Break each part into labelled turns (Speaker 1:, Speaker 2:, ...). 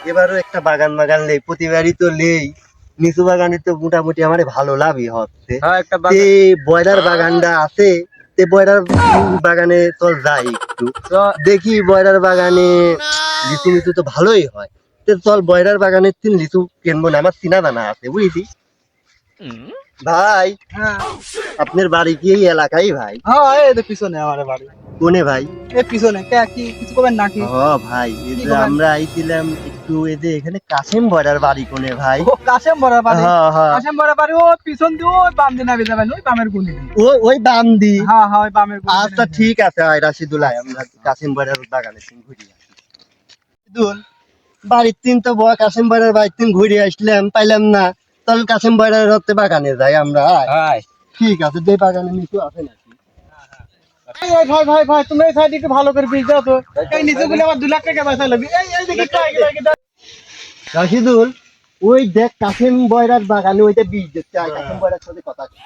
Speaker 1: এবারও একটা বাগান বাগান লেই, প্রতিবারই তো লেই। নিচু বাগানে তো মোটামুটি আমার ভালো লাভই হচ্ছে।
Speaker 2: হ্যাঁ একটা
Speaker 1: বয়রার বাগানটা আছে, বয়রার বাগানে চল যাই একটু দেখি। বয়রার বাগানে লিচু মিচু তো ভালোই হয়। চল বয়রার বাগানের লিচু কিনবো না, আমার চিনা জানা আছে বুঝলি ভাই।
Speaker 3: হ্যাঁ
Speaker 1: আপনার বাড়ি কি এই এলাকায় ভাই?
Speaker 3: হ্যাঁ এই তো পিছনে আমার বাড়ি,
Speaker 1: কোনে ভাই?
Speaker 3: এই পিছনে কে কি কিছু করবেন নাকি?
Speaker 1: ও ভাই, এই
Speaker 3: কি
Speaker 1: যে
Speaker 3: বলেন?
Speaker 1: আমরা আইছিলাম একটু, এই যে এখানে কাশেম বয়রার বাড়ি কোনে ভাই?
Speaker 3: ও কাশেম বড় বাড়ি,
Speaker 1: হ্যাঁ হ্যাঁ,
Speaker 3: কাশেম বড় বাড়ি ও পিছন দিয়ে ওই বাম দিকে নামে যাবেন, ওই বামের কোণে।
Speaker 1: ওই বান্দি।
Speaker 3: হ্যাঁ হ্যাঁ ওই বামের কোণে।
Speaker 1: আচ্ছা ঠিক আছে, আয় রাশিদুল, আয় আমরা কাশেম বয়রার বাগানে ঘুরি আসি। রাশিদুল, বাড়ির তো কাশেম বয়রার বাড়ির ঘুরে আসলাম, পাইলাম না। তাহলে কাশেম বয়রার হচ্ছে বাগানে যাই আমরা। আয়।
Speaker 2: ভাই
Speaker 1: ঠিক আছে, যে বাগানে নিচু আছে নাকি?
Speaker 3: ভাই ভাই ভাই ভাই তুমি এই সাইড একটু ভালো করে বীজ দাও তো, এই নিচে গুলো আবার 2 লাখ টাকা পয়সা লাগবে। এই দেখি একটু আগে দাও।
Speaker 1: রাশিদুল, ওই দেখ কাশেম বয়রার বাগানে ওইটা বীজ দিচ্ছে। আয় কাশেম বয়রার সাথে কথা কই।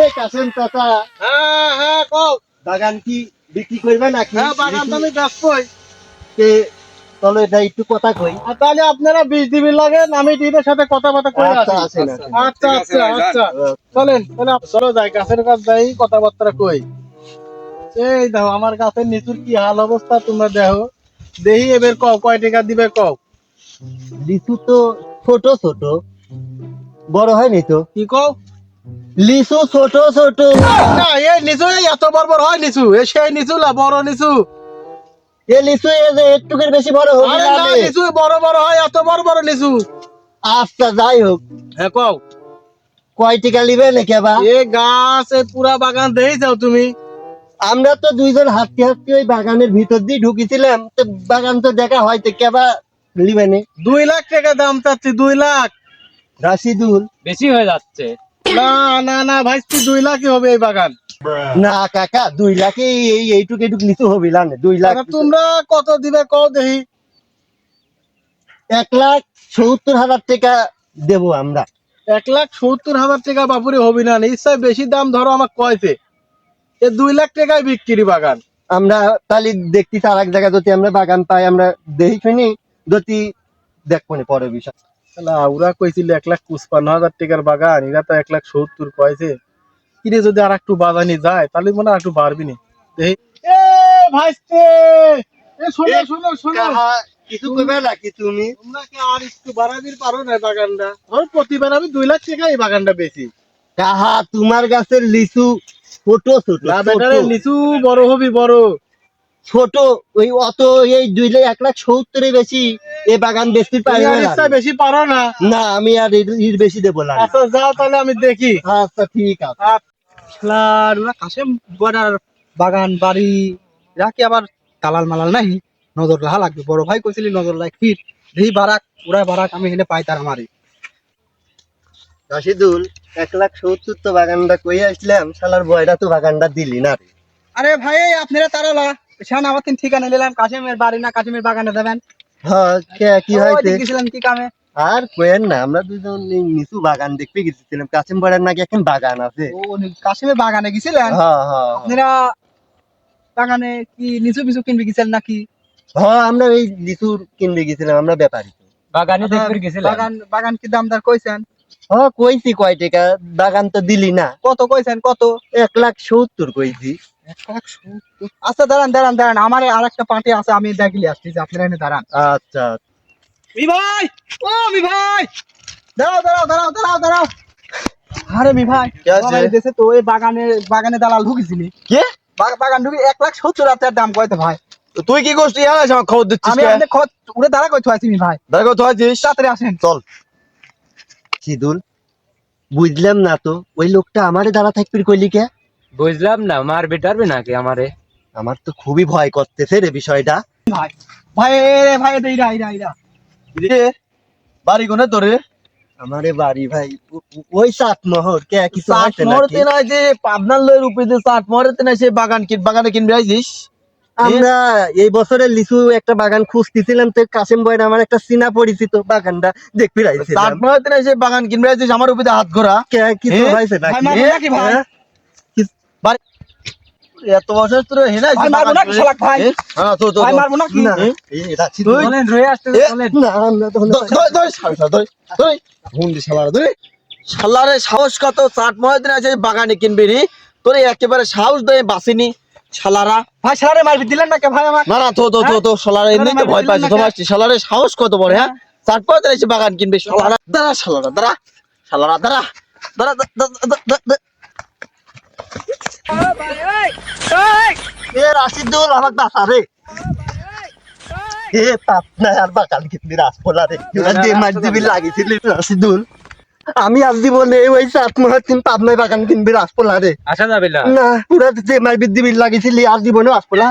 Speaker 1: এ কাশেম চাচা,
Speaker 3: হ্যাঁ হ্যাঁ কও।
Speaker 1: বাগান কি বিক্রি করবে নাকি?
Speaker 3: হ্যাঁ বাগান তো আমি ব্যস্তই।
Speaker 1: তে চলো এটা একটু কথা কই।
Speaker 3: আর তাহলে আপনারা বীজ দিবেন লাগেন, আমি টিমের সাথে কথাবার্তা কই
Speaker 1: আচ্ছা,
Speaker 3: আসি।
Speaker 1: আসেন,
Speaker 3: আচ্ছা আচ্ছা আচ্ছা চলেন তাহলে চলো যাই গাছের কাছে যাই, কথাবার্তা কই। এই দেখো আমার গাছের নিচুর কি হাল অবস্থা তোমরা দেখো, দেখি এবার কও কয় টাকা দিবে কও।
Speaker 1: লিচু তো ছোট ছোট, বড় হয়নি তো।
Speaker 3: কি কও?
Speaker 1: লিচু ছোট ছোট।
Speaker 3: না এই নিচু এই এত বড় বড় হয় নিচু, এ সেই নিচু না বড় নিচু।
Speaker 1: এ লিচু এ যে একটুকের বেশি বড় হবে
Speaker 3: আরে
Speaker 1: না
Speaker 3: না
Speaker 1: রে।
Speaker 3: নিচু বড় বড় হয়, এত বড় বড় নিচু।
Speaker 1: আচ্ছা যাই হোক,
Speaker 3: হ্যাঁ কও।
Speaker 1: কয় টাকা নিবে নাকি আবার?
Speaker 3: এ গাছ এই পুরা বাগান দেখে যাও তুমি।
Speaker 1: আমরা তো দুইজন হাঁটতে হাঁটতে ওই বাগানের ভিতর দিয়ে ঢুকেছিলাম, তো বাগান তো দেখা হয়তো কেবা নিবে নে।
Speaker 3: 2 লাখ টাকা দাম চাচ্ছি, 2 লাখ।
Speaker 1: রাশিদুল,
Speaker 2: বেশি হয়ে যাচ্ছে।
Speaker 3: না না না ভাই 2 লাখই হবে এই বাগান।
Speaker 1: না কাকা, 2 লাখে এইটুক লিচু হবে না, 2 লাখ।
Speaker 3: আচ্ছা, তোমরা কত দিবে কও দেখি।
Speaker 1: 1,70,000 টাকা দেবো আমরা।
Speaker 3: 1,70,000 টাকা বাপুরে হবি না, নিশ্চয় বেশি দাম ধরো আমার কয়তে। এ 2 লাখ টাকায় বিক্রি বাগান।
Speaker 1: আমরা তাহলে দেখছি আর এক জায়গায় যদি আমরা বাগান পাই, আমরা দেখি শুনি যদি দেখবো না পরের বিষয়।
Speaker 3: শালা ওরা কইছিল 1,55,000 টাকার বাগান, এরা তো 1,70,000 কয়েছে। কিরে যদি আর একটু বাজানি যায় তাহলে মনে হয় একটু বাড়বি না। দেখি এ ভাইস্তে, এ শোনো শোনো শোনো,
Speaker 1: কাহা, কিছু করবে নাকি তুমি?
Speaker 3: তোমরা কি আর একটু বাড়াবি পারো না বাগানটা? ধর প্রতিবার আমি 2 লাখ টাকা এই বাগানটা বেচি।
Speaker 1: কাহা, তোমার গাছের লিচু ছোট ছোট
Speaker 3: না
Speaker 1: ছোট,
Speaker 3: বেটারে লিচু বড় হবি বড়।
Speaker 1: ছোট। ওই অত এই 1,70,000 বেশি এই বাগান বেশি পাই
Speaker 3: তুমি আর ইচ্ছা বেশি পারো না।
Speaker 1: না, আমি আর এর বেশি দেবো না।
Speaker 3: আচ্ছা যাও তাহলে আমি দেখি।
Speaker 1: আচ্ছা ঠিক আছে।
Speaker 3: ওরা কাশেম বড়ার বাগান বাড়ি, এরা কি আবার দালাল মালাল নাই? নজর রাখা লাগবে, বড় ভাই কইছিলি নজর রাখ ফির দেখি বারাক ওরা বারাক আমি এখানে পাই তার আমারে।
Speaker 1: রাশিদুল, 1,70,000 তো বাগানটা কই আসলাম, শালার বয়রা তো বাগানটা দিলি না রে।
Speaker 3: আরে ভাই আপনারা তারালা শান আমার তিন ঠিকানা নিলাম, কাশেমের বাড়ি না কাশেমের বাগানে যাবেন।
Speaker 1: হ্যাঁ, কি হয়েছে?
Speaker 3: গেছিলাম কি কামে?
Speaker 1: আর কোয়েন না, আমরা দুজন এই নিচু বাগান দেখতে গেছিলাম। কাশিম বয়রার নাকি এখন বাগান আছে।
Speaker 3: ও কাশেমের বাগানে গেছিলেন?
Speaker 1: হ্যাঁ হ্যাঁ
Speaker 3: আপনারা বাগানে কি নিচু পিছু কিনবে গেছিলেন নাকি?
Speaker 1: হ্যাঁ, আমরা এই লিচু কিনতে গেছিলাম, আমরা ব্যাপারী।
Speaker 2: বাগানে দেখতে গেছিলাম।
Speaker 3: বাগান বাগান কি দামদার কইছেন?
Speaker 1: হ্যাঁ কইছি, কয় টাকা? বাগান তো দিলি না।
Speaker 3: কত কইছেন কত?
Speaker 1: 1,70,000 কইছি।
Speaker 3: 1,70,000? আচ্ছা দাঁড়ান দাঁড়ান দাঁড়ান, আমার আর একটা পার্টি আছে, আমি দেখলি আসছি যে আপনারা এনে দাঁড়ান।
Speaker 1: আচ্ছা
Speaker 3: মি ভাই, ও মি ভাই, দাঁড়াও দাঁড়াও দাঁড়াও দাঁড়াও দাঁড়াও। আরে মি ভাই,
Speaker 1: কি আছে?
Speaker 3: আমার দেশে তো ওই বাগানে দালাল ঢুকেছিলি।
Speaker 1: কে?
Speaker 3: বাগান ঢুকে 1,70,000 দাম কইতে ভাই।
Speaker 1: তুই কি করছিস? আমার খবর দিচ্ছিস?
Speaker 3: আমি আপনি উড়ে দাঁড়া কই থুয়াছি মি ভাই।
Speaker 1: দেখো তো আছিস,
Speaker 3: তাড়াতাড়ি আসেন।
Speaker 1: চল। সিদুল, বুঝলাম না তো, ওই লোকটা আমারে দাঁড়া থাকবি কইলি কে?
Speaker 2: বুঝলাম না, মারবে টারবে নাকি আমারে?
Speaker 1: আমার তো খুবই ভয় করতেছে রে বিষয়টা।
Speaker 3: ভাই ভাই রে ভাই এটা ইরা ইরা ইরা
Speaker 1: রে বাড়ি কোনে তোরে? আমারে বাড়ি ভাই ওই সাতমোহর। কে কিছু হইছে নাকি?
Speaker 4: না যে পাবনার লয়ের উপরে যে চাট মরতে না সে বাগানে কিনবে আইছিস?
Speaker 1: আমরা এই বছরের লিচু একটা বাগান খুঁজতেছিলাম, তো কাশেম বয়রা আমার একটা চিনা পরিচিত বাগানটা দেখবি
Speaker 4: চাট
Speaker 1: রাইছিলাম।
Speaker 4: মরতে না সে বাগান কিনবে আইছিস আমার উপরে হাত ঘোরা?
Speaker 1: কে কিছু হইছে
Speaker 3: ভাই
Speaker 1: নাকি?
Speaker 3: মারবে নাকি ভাই?
Speaker 1: হ্যাঁ?
Speaker 4: এত বছর তোর হেনা
Speaker 5: ভাই মারবো না কি শালাক ভাই
Speaker 4: হ্যাঁ তো তো
Speaker 5: ভাই মারবো না কি
Speaker 1: না এটা ছিল
Speaker 2: চলেন রয়ে আসতে চলেন
Speaker 1: না আমরা তখন
Speaker 4: শালারে সাহস কত চাট মরে দিন আছে বাগানে কিনবি নি তোর একেবারে সাহস দেয় বাসিনি শালারা
Speaker 5: ভাই শালারে মারবি দিলেন না কে ভাই আমার
Speaker 4: না না তো শালারা এমনি তো ভয় পাচ্ছি তোমার শালারে সাহস কত বড় হ্যাঁ চাট মরে দিন আছে বাগান কিনবি শালারা দাঁড়া শালারা দাঁড়া
Speaker 1: এ রাশিদুল আমাক বাসা রে এ পাপ না আর বাগান কিনবি রাসপোলা রে এরা যে মাছ দিবি লাগিয়েছিল রাশিদুল আমি আজ জীবনে ওই 7 পাবনায় বাগান কিনবি রাসপোলা রে
Speaker 2: আসা যাবে না
Speaker 1: না পুরা যে মাছ দিবি লাগিয়েছিলি আর জীবনে রাসপোলা